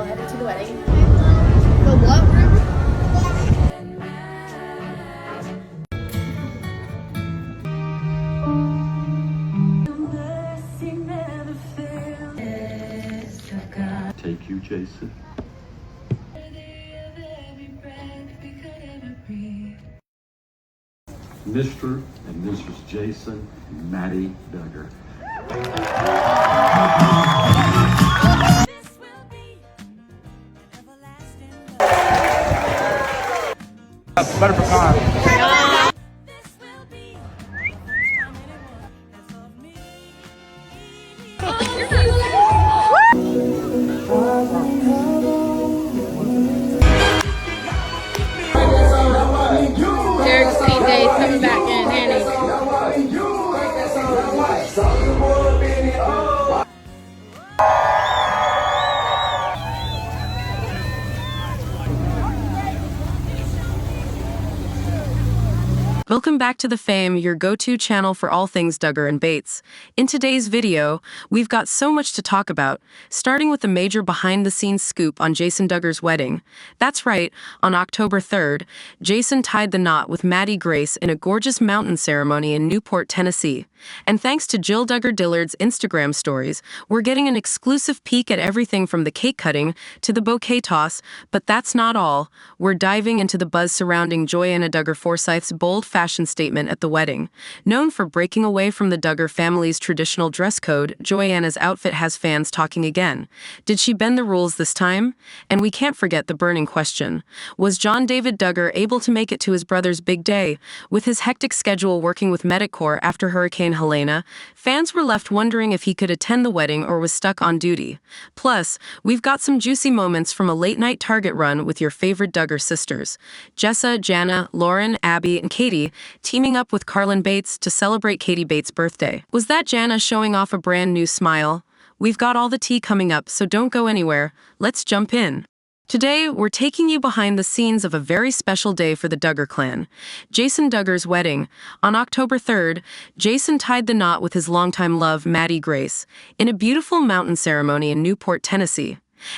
headed to the wedding. The what room? Take you, Jason. Mr. and Mrs. Jason and Maddie Duggar. Butter pecan. Derek's cheat day coming back in handy. Welcome back to The Fame, your go-to channel for all things Duggar and Bates. In today's video, we've got so much to talk about, starting with the major behind-the-scenes scoop on Jason Duggar's wedding. That's right, on October 3rd, Jason tied the knot with Maddie Grace in a gorgeous mountain ceremony in Newport, Tennessee. And thanks to Jill Duggar Dillard's Instagram stories, we're getting an exclusive peek at everything from the cake cutting to the bouquet toss, but that's not all. We're diving into the buzz surrounding Joy-Anna Duggar Forsyth's bold fashion statement at the wedding. Known for breaking away from the Duggar family's traditional dress code, Joy-Anna's outfit has fans talking again. Did she bend the rules this time? And we can't forget the burning question. Was John David Duggar able to make it to his brother's big day? With his hectic schedule working with Medic Corps after Hurricane Helene, fans were left wondering if he could attend the wedding or was stuck on duty. Plus, we've got some juicy moments from a late-night Target run with your favorite Duggar sisters. Jessa, Jana, Lauren, Abbie, and Katey teaming up with Carlin Bates to celebrate Katey Bates' birthday. Was that Jana showing off a brand new smile? We've got all the tea coming up, so don't go anywhere. Let's jump in. Today, we're taking you behind the scenes of a very special day for the Duggar clan, Jason Duggar's wedding. On October 3rd, Jason tied the knot with his longtime love, Maddie Grace, in a beautiful mountain ceremony in Newport, Tennessee.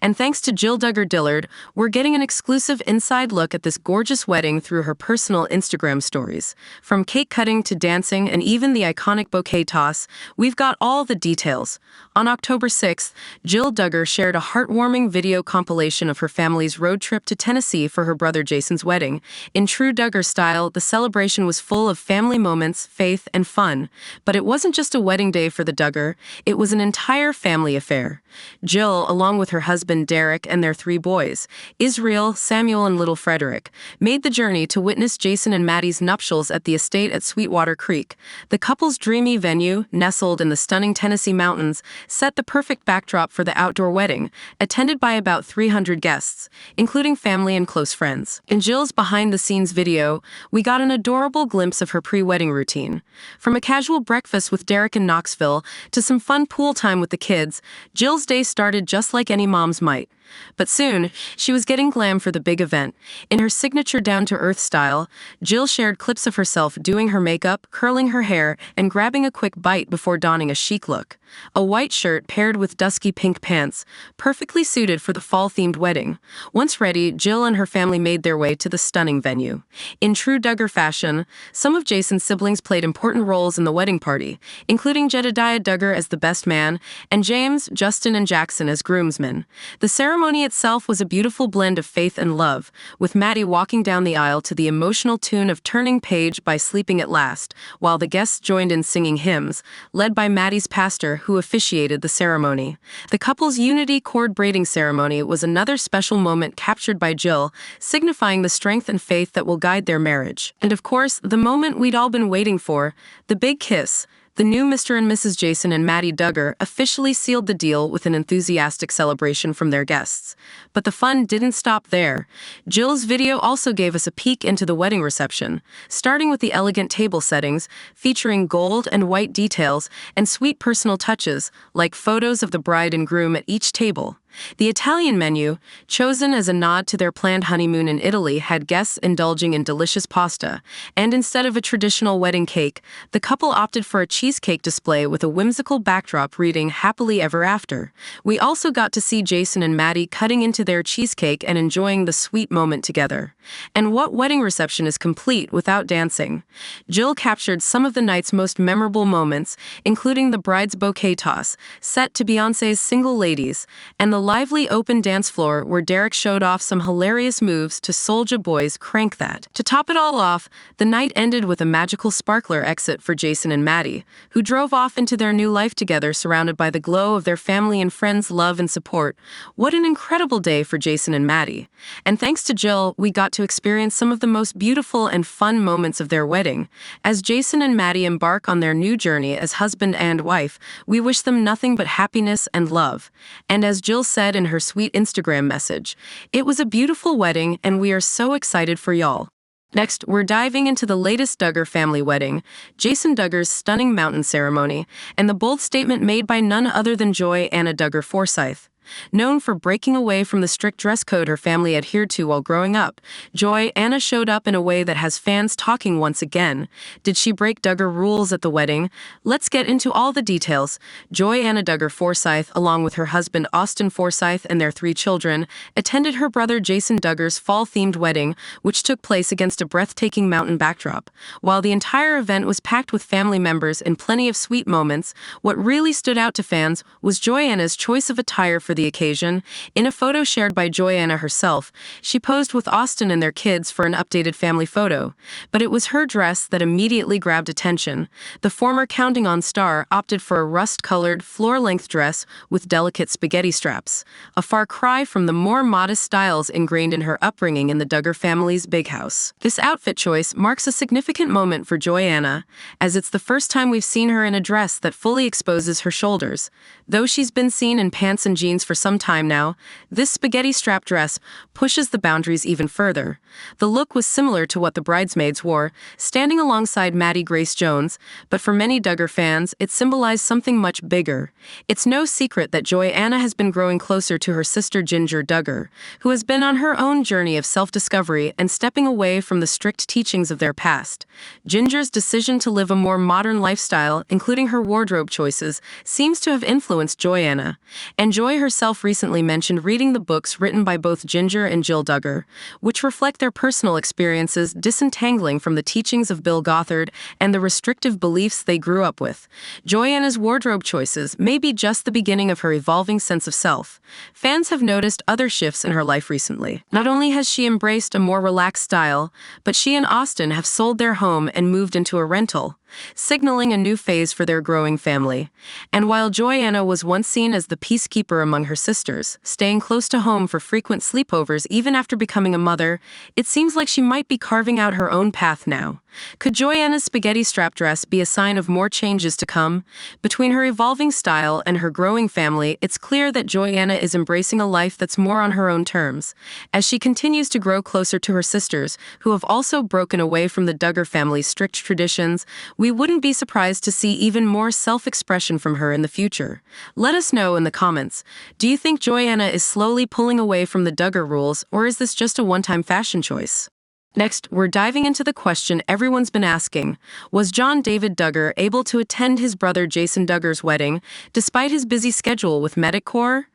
And thanks to Jill Duggar Dillard, we're getting an exclusive inside look at this gorgeous wedding through her personal Instagram stories. From cake cutting to dancing and even the iconic bouquet toss, we've got all the details. On October 6th, Jill Duggar shared a heartwarming video compilation of her family's road trip to Tennessee for her brother Jason's wedding. In true Duggar style, the celebration was full of family moments, faith, and fun. But it wasn't just a wedding day for the Duggar, it was an entire family affair. Jill, along with her husband Derek and their 3 boys, Israel, Samuel, and little Frederick, made the journey to witness Jason and Maddie's nuptials at the estate at Sweetwater Creek. The couple's dreamy venue, nestled in the stunning Tennessee mountains, set the perfect backdrop for the outdoor wedding, attended by about 300 guests, including family and close friends. In Jill's behind-the-scenes video, we got an adorable glimpse of her pre-wedding routine. From a casual breakfast with Derek in Knoxville to some fun pool time with the kids, Jill's day started just like any moms might. But soon, she was getting glam for the big event. In her signature down-to-earth style, Jill shared clips of herself doing her makeup, curling her hair, and grabbing a quick bite before donning a chic look. A white shirt paired with dusky pink pants, perfectly suited for the fall-themed wedding. Once ready, Jill and her family made their way to the stunning venue. In true Duggar fashion, some of Jason's siblings played important roles in the wedding party, including Jedediah Duggar as the best man, and James, Justin, and Jackson as groomsmen. The ceremony itself was a beautiful blend of faith and love, with Maddie walking down the aisle to the emotional tune of Turning Page by Sleeping at Last, while the guests joined in singing hymns, led by Maddie's pastor, who officiated the ceremony. The couple's unity cord braiding ceremony was another special moment captured by Jill, signifying the strength and faith that will guide their marriage. And of course, the moment we'd all been waiting for, the big kiss. The new Mr. and Mrs. Jason and Maddie Duggar officially sealed the deal with an enthusiastic celebration from their guests. But the fun didn't stop there. Jill's video also gave us a peek into the wedding reception, starting with the elegant table settings, featuring gold and white details and sweet personal touches, like photos of the bride and groom at each table. The Italian menu, chosen as a nod to their planned honeymoon in Italy, had guests indulging in delicious pasta, and instead of a traditional wedding cake, the couple opted for a cheesecake display with a whimsical backdrop reading "Happily Ever After." We also got to see Jason and Maddie cutting into their cheesecake and enjoying the sweet moment together. And what wedding reception is complete without dancing? Jill captured some of the night's most memorable moments, including the bride's bouquet toss, set to Beyoncé's Single Ladies, and the lively open dance floor where Derek showed off some hilarious moves to Soulja Boy's Crank That. To top it all off, the night ended with a magical sparkler exit for Jason and Maddie, who drove off into their new life together surrounded by the glow of their family and friends' love and support. What an incredible day for Jason and Maddie. And thanks to Jill, we got to experience some of the most beautiful and fun moments of their wedding. As Jason and Maddie embark on their new journey as husband and wife, we wish them nothing but happiness and love. And as Jill said in her sweet Instagram message, "It was a beautiful wedding and we are so excited for y'all." Next, we're diving into the latest Duggar family wedding, Jason Duggar's stunning mountain ceremony, and the bold statement made by none other than Joy-Anna Duggar Forsyth. Known for breaking away from the strict dress code her family adhered to while growing up, Joy-Anna showed up in a way that has fans talking once again. Did she break Duggar rules at the wedding? Let's get into all the details. Joy-Anna Duggar Forsyth, along with her husband Austin Forsyth and their 3 children, attended her brother Jason Duggar's fall-themed wedding, which took place against a breathtaking mountain backdrop. While the entire event was packed with family members and plenty of sweet moments, what really stood out to fans was Joy-Anna's choice of attire for the occasion. In a photo shared by Joy-Anna herself, she posed with Austin and their kids for an updated family photo. But it was her dress that immediately grabbed attention. The former Counting On star opted for a rust-colored, floor-length dress with delicate spaghetti straps, a far cry from the more modest styles ingrained in her upbringing in the Duggar family's big house. This outfit choice marks a significant moment for Joy-Anna, as it's the first time we've seen her in a dress that fully exposes her shoulders. Though she's been seen in pants and jeans for some time now, this spaghetti strap dress pushes the boundaries even further. The look was similar to what the bridesmaids wore, standing alongside Maddie Grace Jones, but for many Duggar fans, it symbolized something much bigger. It's no secret that Joy-Anna has been growing closer to her sister Ginger Duggar, who has been on her own journey of self-discovery and stepping away from the strict teachings of their past. Ginger's decision to live a more modern lifestyle, including her wardrobe choices, seems to have influenced Joy-Anna. And Joy herself recently mentioned reading the books written by both Ginger and Jill Duggar, which reflect their personal experiences disentangling from the teachings of Bill Gothard and the restrictive beliefs they grew up with. Joy-Anna's wardrobe choices may be just the beginning of her evolving sense of self. Fans have noticed other shifts in her life recently. Not only has she embraced a more relaxed style, but she and Austin have sold their home and moved into a rental, signaling a new phase for their growing family. And while Joy-Anna was once seen as the peacekeeper among her sisters, staying close to home for frequent sleepovers even after becoming a mother, it seems like she might be carving out her own path now. Could Joy-Anna's spaghetti strap dress be a sign of more changes to come? Between her evolving style and her growing family, it's clear that Joy-Anna is embracing a life that's more on her own terms. As she continues to grow closer to her sisters, who have also broken away from the Duggar family's strict traditions, we wouldn't be surprised to see even more self-expression from her in the future. Let us know in the comments. Do you think Joy-Anna is slowly pulling away from the Duggar rules, or is this just a one-time fashion choice? Next, we're diving into the question everyone's been asking. Was John David Duggar able to attend his brother Jason Duggar's wedding, despite his busy schedule with Medic Corps?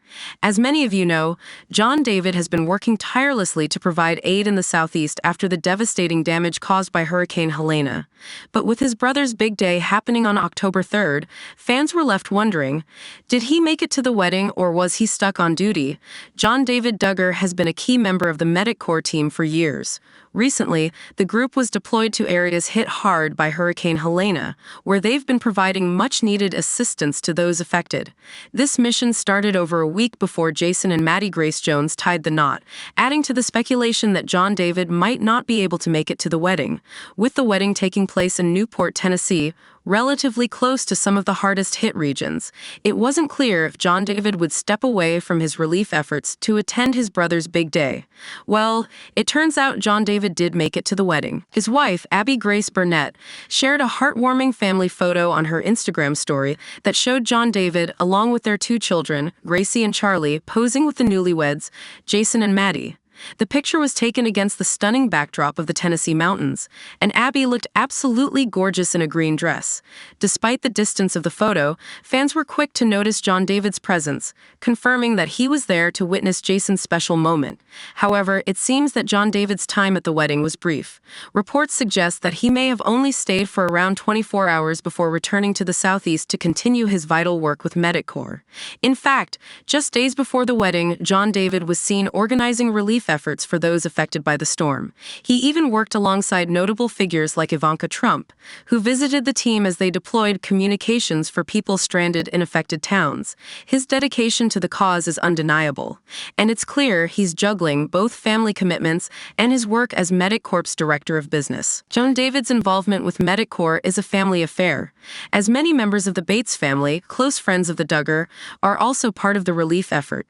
As many of you know, John David has been working tirelessly to provide aid in the Southeast after the devastating damage caused by Hurricane Helene. But with his brother's big day happening on October 3rd, fans were left wondering, did he make it to the wedding or was he stuck on duty? John David Duggar has been a key member of the Medic Corps team for years. Recently, the group was deployed to areas hit hard by Hurricane Helene, where they've been providing much-needed assistance to those affected. This mission started over a week before Jason and Maddie Grace Jones tied the knot, adding to the speculation that John David might not be able to make it to the wedding. With the wedding taking place in Newport, Tennessee, relatively close to some of the hardest hit regions. It wasn't clear if John David would step away from his relief efforts to attend his brother's big day. Well, it turns out John David did make it to the wedding. His wife, Abbie Grace Burnett, shared a heartwarming family photo on her Instagram story that showed John David, along with their two children, Gracie and Charlie, posing with the newlyweds, Jason and Maddie. The picture was taken against the stunning backdrop of the Tennessee mountains, and Abbie looked absolutely gorgeous in a green dress. Despite the distance of the photo, fans were quick to notice John David's presence, confirming that he was there to witness Jason's special moment. However, it seems that John David's time at the wedding was brief. Reports suggest that he may have only stayed for around 24 hours before returning to the Southeast to continue his vital work with Medic Corps. In fact, just days before the wedding, John David was seen organizing relief efforts for those affected by the storm. He even worked alongside notable figures like Ivanka Trump, who visited the team as they deployed communications for people stranded in affected towns. His dedication to the cause is undeniable, and it's clear he's juggling both family commitments and his work as Medic Corps' Director of Business. John David's involvement with Medic Corps is a family affair, as many members of the Bates family, close friends of the Duggar, are also part of the relief effort.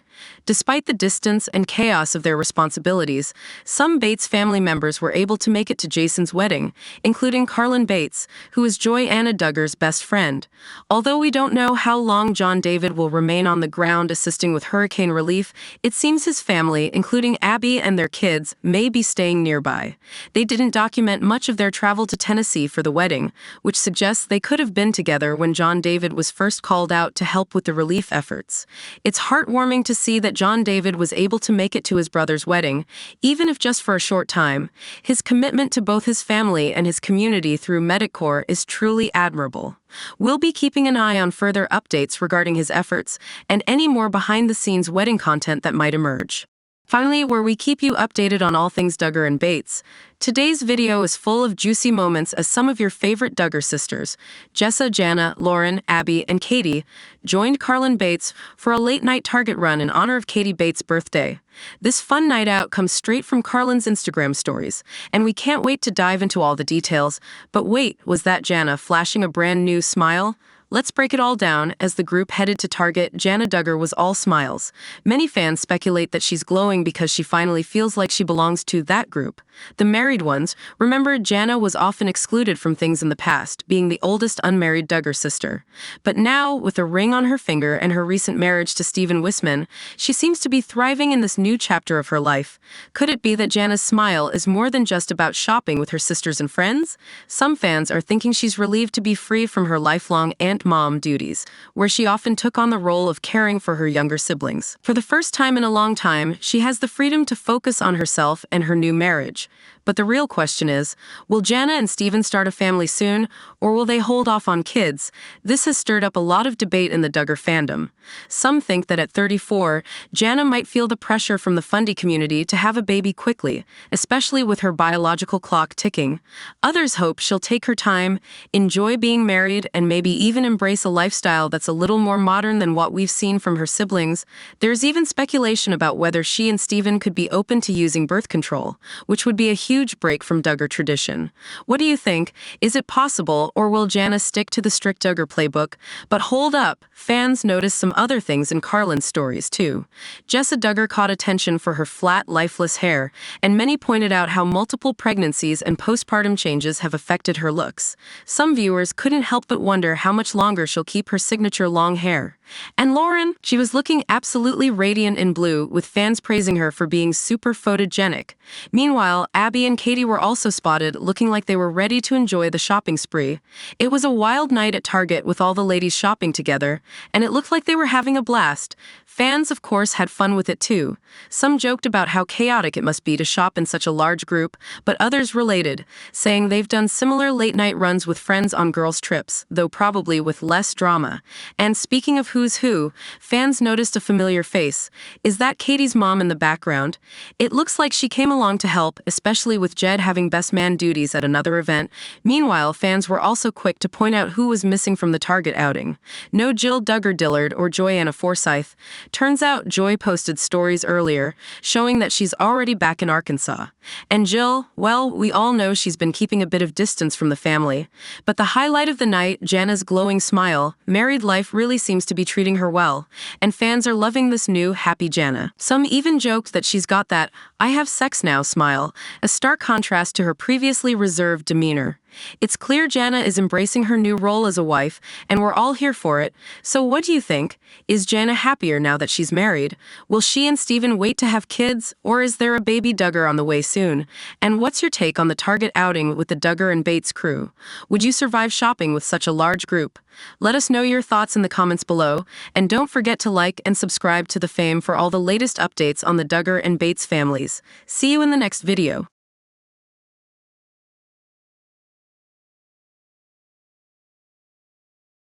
Despite the distance and chaos of their responsibilities, some Bates family members were able to make it to Jason's wedding, including Carlin Bates, who is Joy-Anna Duggar's best friend. Although we don't know how long John David will remain on the ground assisting with hurricane relief, it seems his family, including Abbie and their kids, may be staying nearby. They didn't document much of their travel to Tennessee for the wedding, which suggests they could have been together when John David was first called out to help with the relief efforts. It's heartwarming to see that John David was able to make it to his brother's wedding, even if just for a short time. His commitment to both his family and his community through Medic Corps is truly admirable. We'll be keeping an eye on further updates regarding his efforts and any more behind-the-scenes wedding content that might emerge. Finally, where we keep you updated on all things Duggar and Bates. Today's video is full of juicy moments as some of your favorite Duggar sisters, Jessa, Jana, Lauren, Abbie, and Katey, joined Carlin Bates for a late-night Target run in honor of Katey Bates' birthday. This fun night out comes straight from Carlin's Instagram stories, and we can't wait to dive into all the details. But wait, was that Jana flashing a brand new smile? Let's break it all down. As the group headed to Target, Jana Duggar was all smiles. Many fans speculate that she's glowing because she finally feels like she belongs to that group. The married ones. Remember, Jana was often excluded from things in the past, being the oldest unmarried Duggar sister. But now, with a ring on her finger and her recent marriage to Stephen Wisman, she seems to be thriving in this new chapter of her life. Could it be that Jana's smile is more than just about shopping with her sisters and friends? Some fans are thinking she's relieved to be free from her lifelong mom duties, where she often took on the role of caring for her younger siblings. For the first time in a long time, she has the freedom to focus on herself and her new marriage. But the real question is, will Jana and Stephen start a family soon, or will they hold off on kids? This has stirred up a lot of debate in the Duggar fandom. Some think that at 34, Jana might feel the pressure from the Fundy community to have a baby quickly, especially with her biological clock ticking. Others hope she'll take her time, enjoy being married, and maybe even embrace a lifestyle that's a little more modern than what we've seen from her siblings. There's even speculation about whether she and Stephen could be open to using birth control, which would be a huge break from Duggar tradition. What do you think? Is it possible, or will Jana stick to the strict Duggar playbook? But hold up, fans noticed some other things in Carlin's stories too. Jessa Duggar caught attention for her flat, lifeless hair, and many pointed out how multiple pregnancies and postpartum changes have affected her looks. Some viewers couldn't help but wonder how much longer she'll keep her signature long hair. And Lauren, she was looking absolutely radiant in blue, with fans praising her for being super photogenic. Meanwhile, Abbie and Katey were also spotted looking like they were ready to enjoy the shopping spree. It was a wild night at Target with all the ladies shopping together, and it looked like they were having a blast. Fans, of course, had fun with it too. Some joked about how chaotic it must be to shop in such a large group, but others related, saying they've done similar late-night runs with friends on girls' trips, though probably with less drama. And speaking of who's who, fans noticed a familiar face. Is that Katey's mom in the background? It looks like she came along to help, especially with Jed having best man duties at another event. Meanwhile, fans were also quick to point out who was missing from the Target outing. No Jill Duggar Dillard or Joy-Anna Forsyth. Turns out Joy posted stories earlier, showing that she's already back in Arkansas. And Jill, well, we all know she's been keeping a bit of distance from the family. But the highlight of the night, Jana's glowing smile. Married life really seems to be treating her well, and fans are loving this new, happy Jana. Some even joked that she's got that "I have sex now" smile, a stark contrast to her previously reserved demeanor. It's clear Jana is embracing her new role as a wife, and we're all here for it. So what do you think? Is Jana happier now that she's married? Will she and Steven wait to have kids, or is there a baby Duggar on the way soon? And what's your take on the Target outing with the Duggar and Bates crew? Would you survive shopping with such a large group? Let us know your thoughts in the comments below, and don't forget to like and subscribe to the fam for all the latest updates on the Duggar and Bates families. See you in the next video.